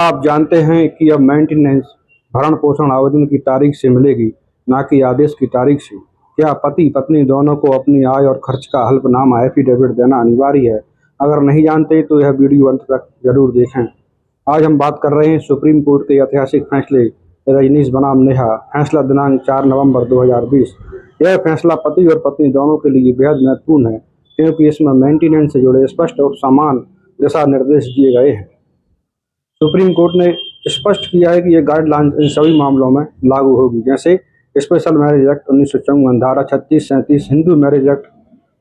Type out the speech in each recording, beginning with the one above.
आप जानते हैं कि अब मेंटेनेंस भरण पोषण आवेदन की तारीख से मिलेगी, ना कि आदेश की तारीख से। क्या पति पत्नी दोनों को अपनी आय और खर्च का हल्फनामा एफिडेविट देना अनिवार्य है? अगर नहीं जानते तो यह वीडियो अंत तक जरूर देखें। आज हम बात कर रहे हैं सुप्रीम कोर्ट के ऐतिहासिक फैसले रजनीश बनाम नेहा। फैसला दिनांक 4 नवंबर 2020। यह फैसला पति और पत्नी दोनों के लिए बेहद महत्वपूर्ण है, क्योंकि इसमें मेंटेनेंस से जुड़े स्पष्ट और समान दिशा निर्देश दिए गए हैं। सुप्रीम कोर्ट ने स्पष्ट किया है कि ये गाइडलाइंस इन सभी मामलों में लागू होगी, जैसे स्पेशल मैरिज एक्ट 1954 धारा 36-37, हिंदू मैरिज एक्ट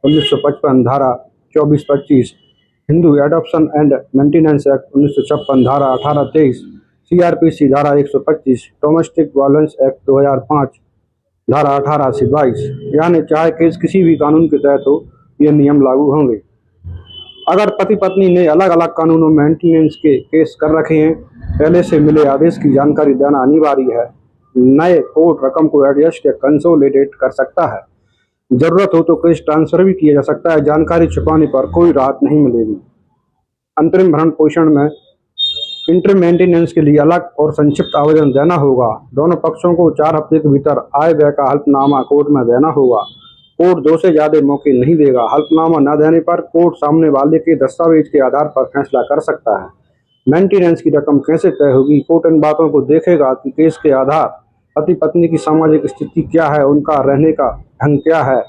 1955 धारा 24-25, Hindu adoption and maintenance act 1956 धारा 18-23, CRPC धारा 125, डोमेस्टिक वायलेंस एक्ट 2005 धारा 18 से 22। यानी चाहे केस किसी भी कानून के तहत हो, ये नियम लागू होंगे। अगर पति पत्नी ने अलग अलग कानूनों में मेंटेनेंस के केस कर रखे हैं, पहले से मिले आदेश की जानकारी देना अनिवार्य है। नए कोर्ट रकम को एडजस्ट या कंसोलिडेट कर सकता है। जरूरत हो तो केस ट्रांसफर भी किया जा सकता है। जानकारी छुपाने पर कोई राहत नहीं मिलेगी। अंतरिम भरण पोषण में इंटर मेंटेनेंस के लिए अलग और संक्षिप्त आवेदन देना होगा। दोनों पक्षों को 4 हफ्ते के भीतर आय व्यय का हल्फनामा कोर्ट में देना होगा। कोर्ट 2 से ज्यादा मौके नहीं देगा। हल्फनामा न देने पर कोर्ट सामने वाले के दस्तावेज के आधार पर फैसला कर सकता है। मेंटेनेंस की रकम कैसे तय होगी? कोर्ट इन बातों को देखेगा कि केस के आधार पति पत्नी की सामाजिक स्थिति क्या है, उनका रहने का ढंग क्या है,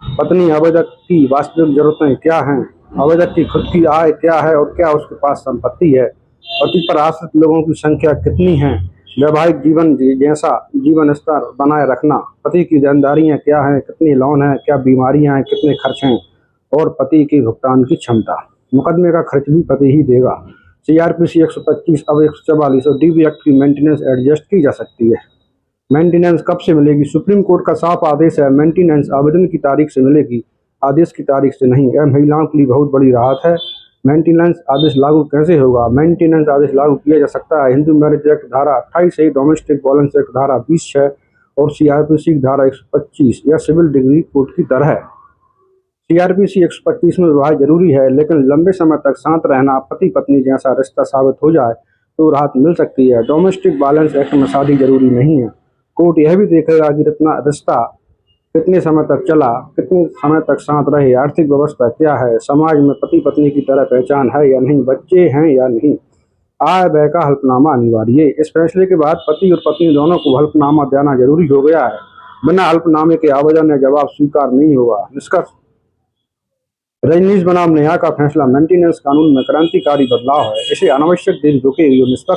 पत्नी आवेदक की वास्तविक जरूरतें क्या हैं, आवेदक की खुद की आय क्या है और क्या उसके पास संपत्ति है, पति पर आश्रित लोगों की संख्या कितनी है, वैवाहिक जीवन जैसा जीवन स्तर बनाए रखना, पति की देनदारियां क्या हैं, कितनी लोन है, क्या बीमारियां हैं, कितने खर्च हैं और पति की भुगतान की क्षमता। मुकदमे का खर्च भी पति ही देगा। CRPC 125 अब 144 और DB एक्ट की मेंटेनेंस एडजस्ट की जा सकती है। मेंटेनेंस कब से मिलेगी? सुप्रीम कोर्ट का साफ आदेश है, मेंटेनेंस आवेदन की तारीख से मिलेगी, आदेश की तारीख से नहीं। यह महिलाओं के लिए बहुत बड़ी राहत है। मेंटेनेंस आदेश लागू कैसे होगा? मेंटेनेंस आदेश लागू किया जा सकता है हिंदू मैरिज एक्ट धारा 28 से, डोमेस्टिक वायलेंस एक्ट धारा 20 और CRPC धारा 125 या सिविल डिग्री कोर्ट की तरह है। CRPC 125 में विवाह जरूरी है, लेकिन लंबे समय तक साथ रहना पति पत्नी जैसा रिश्ता साबित हो जाए तो राहत मिल सकती है। डोमेस्टिक वायलेंस एक्ट में शादी जरूरी नहीं है। कोर्ट यह भी देखेगा कि रिश्ता कितने समय तक चला, कितने समय तक साथ रहे, आर्थिक व्यवस्था क्या है, समाज में पति पत्नी की तरह पहचान है या नहीं, बच्चे हैं या नहीं, आय व्यय का हल्फनामा अनिवार्य। इस फैसले के बाद पति और पत्नी दोनों को हल्फनामा देना जरूरी हो गया है। बिना हल्फनामे के आवेदन या जवाब स्वीकार नहीं होगा। निष्कर्ष, रजनीश बनाम नेहा का फैसला मेंटेनेंस कानून में क्रांतिकारी बदलाव है। इसे अनावश्यक देरी रुकेगी और निष्पक्ष